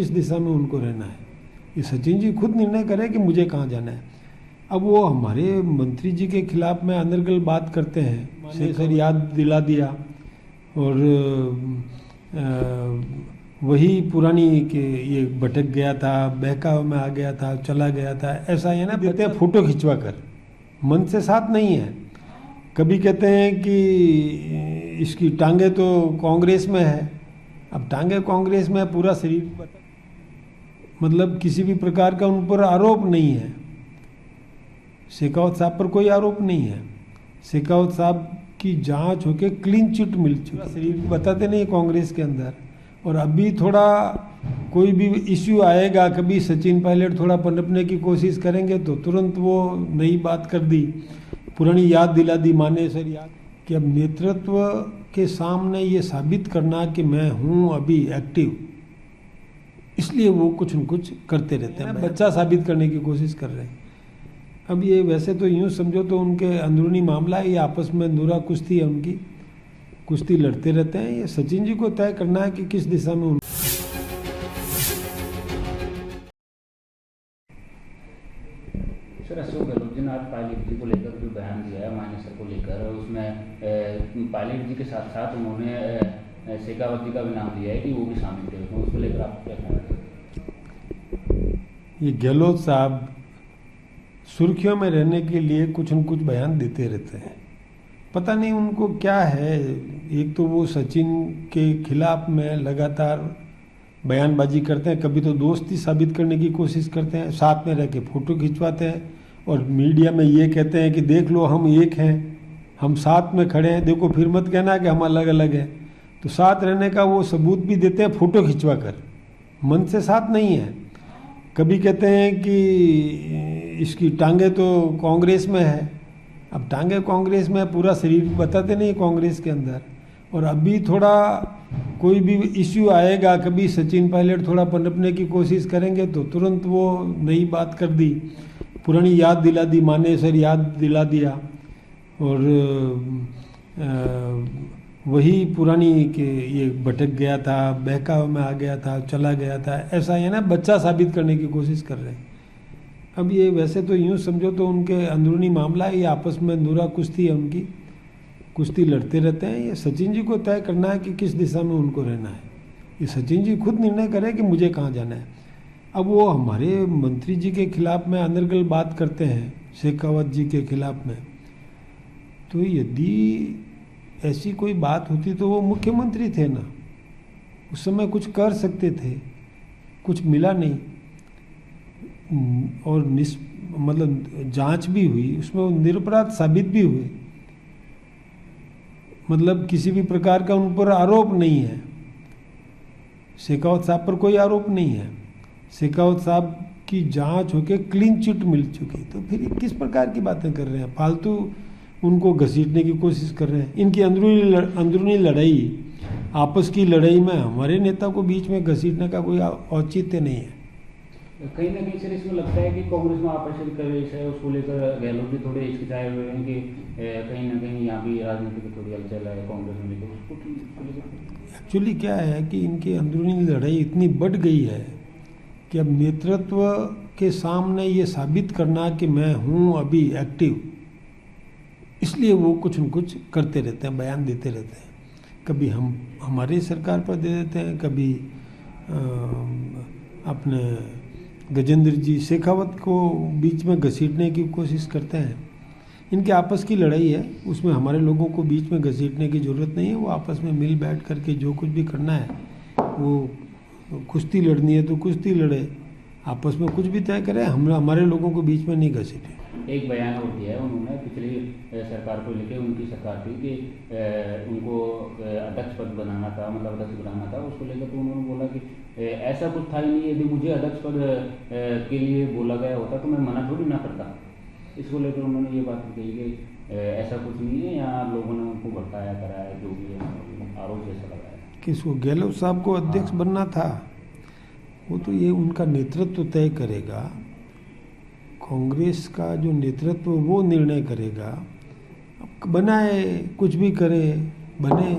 किस दिशा में उनको रहना है। ये सचिन जी खुद निर्णय करें कि मुझे कहाँ जाना है। अब वो हमारे मंत्री जी के खिलाफ में अनर्गल बात करते हैं, मैंने सर याद दिला दिया और वही पुरानी कि ये भटक गया था, बहकावे में आ गया था, चला गया था, ऐसा है ना देते हैं फोटो खिंचवा कर, मन से साथ नहीं है। कभी कहते हैं कि इसकी टांगे तो कांग्रेस में है। अब टांगे कांग्रेस में है, पूरा शरीर मतलब किसी भी प्रकार का उन पर आरोप नहीं है। शेखावत साहब पर कोई आरोप नहीं है। शेखावत साहब की जांच होके क्लीन चिट मिल चुकी, शरीर बताते नहीं कांग्रेस के अंदर। और अभी थोड़ा कोई भी इश्यू आएगा, कभी सचिन पायलट थोड़ा पनपने की कोशिश करेंगे तो तुरंत वो नई बात कर दी, पुरानी याद दिला दी, माने सर याद कि अब नेतृत्व के सामने ये साबित करना कि मैं हूँ अभी एक्टिव, इसलिए वो कुछ न कुछ करते रहते हैं, बच्चा साबित करने की कोशिश कर रहे हैं। अब ये वैसे तो यूँ समझो तो उनके अंदरूनी मामला है, ये आपस में नूरा कुश्ती है, उनकी कुश्ती लड़ते रहते हैं। ये सचिन जी को तय करना है कि किस दिशा में सर, अशोक गहलोत जी ने आज पायलट जी को लेकर जो बयान दिया है मानेसर को लेकर, उसमें पायलट जी के साथ साथ उन्होंने शेखावत जी का भी नाम दिया है कि वो भी शामिल थे उसमें, उसको लेकर आप क्या कहना चाहते? ये गहलोत साहब सुर्खियों में रहने के लिए कुछ न कुछ बयान देते रहते हैं, पता नहीं उनको क्या है। एक तो वो सचिन के खिलाफ में लगातार बयानबाजी करते हैं, कभी तो दोस्ती साबित करने की कोशिश करते हैं, साथ में रह के फ़ोटो खिंचवाते हैं और मीडिया में ये कहते हैं कि देख लो हम एक हैं, हम साथ में खड़े हैं, देखो फिर मत कहना कि हम अलग अलग हैं। तो साथ रहने का वो सबूत भी देते हैं फ़ोटो खिंचवा कर, मन से साथ नहीं है। कभी कहते हैं कि इसकी टांगे तो कांग्रेस में है। अब टांगे कांग्रेस में पूरा शरीर बताते नहीं कांग्रेस के अंदर। और अभी थोड़ा कोई भी इश्यू आएगा, कभी सचिन पायलट थोड़ा पनपने की कोशिश करेंगे तो तुरंत वो नई बात कर दी, पुरानी याद दिला दी, माने सर याद दिला दिया और वही पुरानी कि ये भटक गया था, बहकावे में आ गया था, चला गया था, ऐसा है ना बच्चा साबित करने की कोशिश कर रहे हैं। अब ये वैसे तो यूँ समझो तो उनके अंदरूनी मामला है, ये आपस में नूरा कुश्ती है, उनकी कुश्ती लड़ते रहते हैं। ये सचिन जी को तय करना है कि किस दिशा में उनको रहना है। ये सचिन जी खुद निर्णय करें कि मुझे कहाँ जाना है। अब वो हमारे मंत्री जी के खिलाफ में अनर्गल बात करते हैं, शेखावत जी के खिलाफ में, तो यदि ऐसी कोई बात होती तो वो मुख्यमंत्री थे ना, उस समय कुछ कर सकते थे, कुछ मिला नहीं और मतलब जांच भी हुई, उसमें वो निरपराध साबित भी हुए, मतलब किसी भी प्रकार का उन पर आरोप नहीं है। शेखावत साहब पर कोई आरोप नहीं है। शेखावत साहब की जांच होके क्लीन चिट मिल चुकी, तो फिर किस प्रकार की बातें कर रहे हैं, फालतू उनको घसीटने की कोशिश कर रहे हैं। इनकी अंदरूनी लड़ाई, आपस की लड़ाई में हमारे नेता को बीच में घसीटने का कोई औचित्य नहीं है। कहीं ना कहीं सर इसमें लगता है कि कांग्रेस में आपसी कलेश है, उसको लेकर गहलोत भी थोड़े हिचकिचाए हुए हैं कि कहीं ना कहीं यहाँ भी राजनीति की थोड़ी हलचल है कांग्रेस में लेकर, उसको एक्चुअली क्या है कि इनकी अंदरूनी लड़ाई इतनी बढ़ गई है कि अब नेतृत्व के सामने ये साबित करना कि मैं हूँ अभी एक्टिव, इसलिए वो कुछ न कुछ करते रहते हैं, बयान देते रहते हैं। कभी हम हमारी सरकार पर दे देते हैं, कभी अपने गजेंद्र जी शेखावत को बीच में घसीटने की कोशिश करते हैं। इनके आपस की लड़ाई है, उसमें हमारे लोगों को बीच में घसीटने की ज़रूरत नहीं है। वो आपस में मिल बैठ करके जो कुछ भी करना है, वो कुश्ती लड़नी है तो कुश्ती लड़े, आपस में कुछ भी तय करें, हम हमारे लोगों को बीच में नहीं घसीटे। एक बयान और दिया है उन्होंने, पिछली सरकार को लेकर उनकी सरकार थी कि उनको अध्यक्ष पद बनाना था, मतलब अध्यक्ष बनाना था, उसको लेकर तो उन्होंने बोला कि ऐसा कुछ था ही नहीं, यदि मुझे अध्यक्ष पद के लिए बोला गया होता तो मैं मना थोड़ी ना करता। इसको लेकर उन्होंने ये बात कही कि ऐसा कुछ नहीं है, यहाँ लोगों ने उनको भड़काया कराया, जो भी है आरोप जैसा लगाया। किसको? गहलोत साहब को अध्यक्ष बनना था, वो तो ये उनका नेतृत्व तय करेगा, कांग्रेस का जो नेतृत्व वो निर्णय करेगा। अब बनाए कुछ भी करे, बने।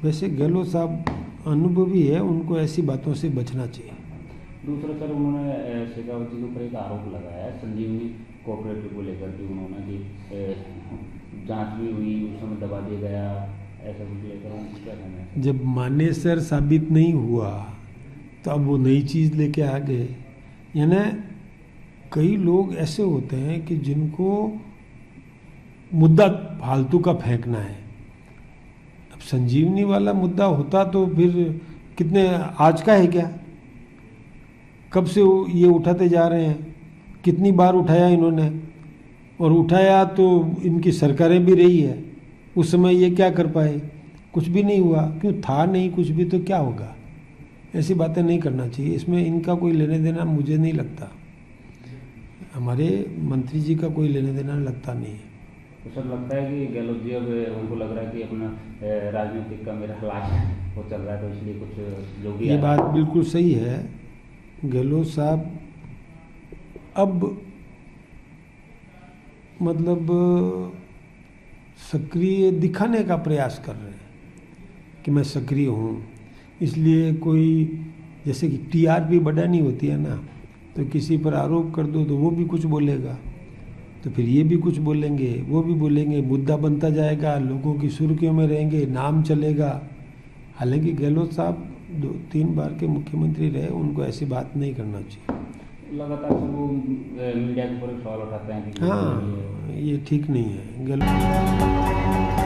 वैसे गहलोत साहब अनुभवी है, उनको ऐसी बातों से बचना चाहिए। दूसरा सर, उन्होंने शेखावत जी के ऊपर एक आरोप लगाया है संजीवनी कोऑपरेटिव को लेकर के, उन्होंने कि जांच भी हुई, उस समय दबा दिया गया, ऐसा कुछ लेकर उनको क्या कहना है? जब मानेसर साबित नहीं हुआ तो अब वो नई चीज़ लेके आ गए। यानी कई लोग ऐसे होते हैं कि जिनको मुद्दा फालतू का फेंकना है। अब संजीवनी वाला मुद्दा होता तो फिर कितने आज का है क्या, कब से ये उठाते जा रहे हैं, कितनी बार उठाया इन्होंने, और उठाया तो इनकी सरकारें भी रही है, उस समय ये क्या कर पाए, कुछ भी नहीं हुआ। क्यों, था नहीं कुछ भी तो क्या होगा। ऐसी बातें नहीं करना चाहिए, इसमें इनका कोई लेने देना मुझे नहीं लगता, हमारे मंत्री जी का कोई लेने देना लगता नहीं है। तो सर, लगता है कि गहलोत जी अब उनको लग रहा है कि अपना राजनीतिक का मेरा क्लास वो चल रहा है, तो इसलिए कुछ जो भी ये बात बिल्कुल सही है। गहलोत साहब अब मतलब सक्रिय दिखाने का प्रयास कर रहे हैं कि मैं सक्रिय हूँ, इसलिए कोई जैसे कि टीआरपी बढ़ानी होती है ना, तो किसी पर आरोप कर दो तो वो भी कुछ बोलेगा, तो फिर ये भी कुछ बोलेंगे, वो भी बोलेंगे, मुद्दा बनता जाएगा, लोगों की सुर्खियों में रहेंगे, नाम चलेगा। हालांकि गहलोत साहब 2-3 बार के मुख्यमंत्री रहे, उनको ऐसी बात नहीं करना चाहिए। लगातार वो मीडिया के ऊपर सवाल उठाते हैं कि हाँ, ये ठीक नहीं है। गहलोत